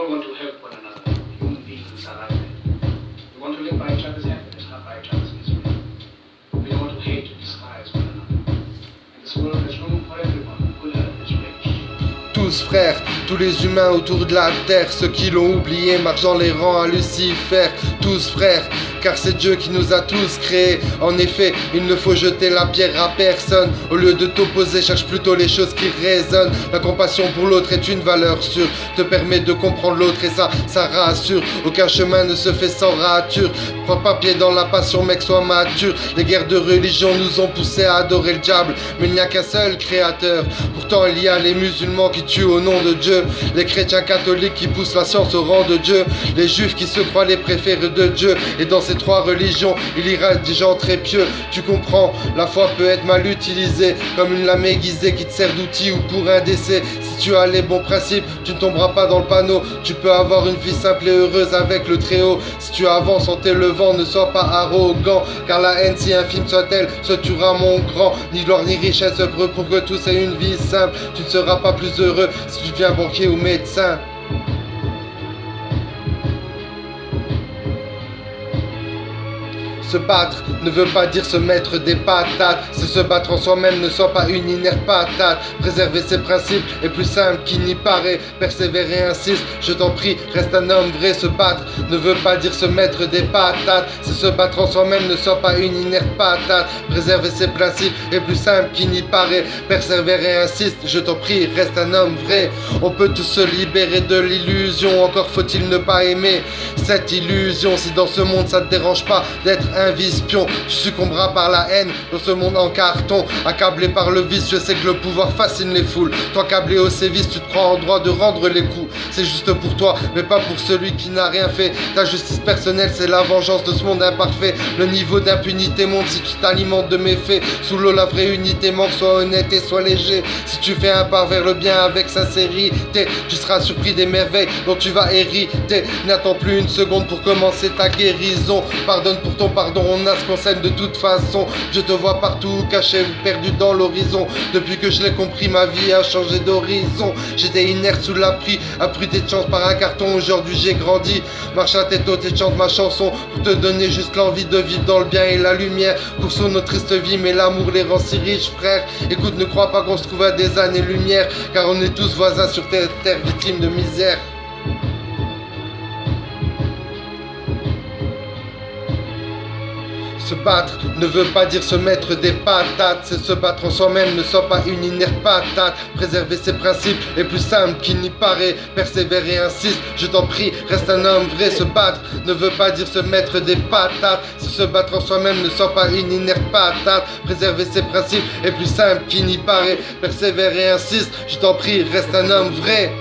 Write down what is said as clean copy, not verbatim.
all want to help one another. Human beings are like that. We want to live by each other's happiness, not by each other's misery. We don't want to hate or despise one another. In this world, there's room for everyone, good as rich. Tous frères, tous les humains autour de la terre, ceux qui l'ont oublié marchent dans les rangs à Lucifer. Tous frères, car c'est Dieu qui nous a tous créés. En effet, il ne faut jeter la pierre à personne. Au lieu de t'opposer, cherche plutôt les choses qui résonnent. La compassion pour l'autre est une valeur sûre, te permet de comprendre l'autre et ça rassure. Aucun chemin ne se fait sans rature. Prends pas pied dans la passion, mec, sois mature. Les guerres de religion nous ont poussés à adorer le diable, mais il n'y a qu'un seul créateur. Pourtant il y a les musulmans qui tuent au nom de Dieu, les chrétiens catholiques qui poussent la science au rang de Dieu, les juifs qui se croient les préférés de Dieu. Et dans ces trois religions, il ira des gens très pieux. Tu comprends, la foi peut être mal utilisée comme une lame aiguisée qui te sert d'outil ou pour un décès. Si tu as les bons principes, tu ne tomberas pas dans le panneau. Tu peux avoir une vie simple et heureuse avec le Très-Haut. Si tu avances en t'élevant, ne sois pas arrogant, car la haine, si infime soit-elle, se tuera mon grand. Ni gloire ni richesse œuvre pour que tous aient une vie simple. Tu ne seras pas plus heureux si tu deviens banquier ou médecin. Se battre ne veut pas dire se mettre des patates. C'est se battre en soi-même, ne soit pas une inerte patate. Préserver ses principes est plus simple qu'il n'y paraît. Persévérer insiste, je t'en prie, reste un homme vrai. Se battre ne veut pas dire se mettre des patates. C'est se battre en soi-même, ne soit pas une inerte patate. Préserver ses principes est plus simple qu'il n'y paraît. Persévérer insiste, je t'en prie, reste un homme vrai. On peut tous se libérer de l'illusion, encore faut-il ne pas aimer cette illusion. Si dans ce monde ça te dérange pas d'être un vice-pion, tu succomberas par la haine dans ce monde en carton. Accablé par le vice, je sais que le pouvoir fascine les foules. Toi câblé au sévice, tu te crois en droit de rendre les coups. C'est juste pour toi, mais pas pour celui qui n'a rien fait. Ta justice personnelle, c'est la vengeance de ce monde imparfait. Le niveau d'impunité monte si tu t'alimentes de méfaits. Sous l'eau, la vraie unité manque, sois honnête et sois léger. Si tu fais un pas vers le bien avec sincérité, tu seras surpris des merveilles dont tu vas hériter. N'attends plus une seconde pour commencer ta guérison. Pardonne pour ton pardon, on a ce qu'on s'aime de toute façon. Je te vois partout, caché ou perdu dans l'horizon. Depuis que je l'ai compris, ma vie a changé d'horizon. J'étais inerte sous la pluie, abruté de chance par un carton. Aujourd'hui j'ai grandi, marche à tête haute et chante ma chanson pour te donner juste l'envie de vivre dans le bien et la lumière. Pour sur notre triste vie, mais l'amour les rend si riches, frère. Écoute, ne crois pas qu'on se trouve à des années-lumière, car on est tous voisins sur cette terre victime de misère. Se battre ne veut pas dire se mettre des patates. C'est se battre en soi-même, ne soit pas une inerte patate. Préserver ses principes est plus simple qu'il n'y paraît. Persévérer insiste, je t'en prie, reste un homme vrai. Se battre ne veut pas dire se mettre des patates. C'est se battre en soi-même, ne soit pas une inerte patate. Préserver ses principes est plus simple qu'il n'y paraît. Persévérer insiste, je t'en prie, reste un homme vrai.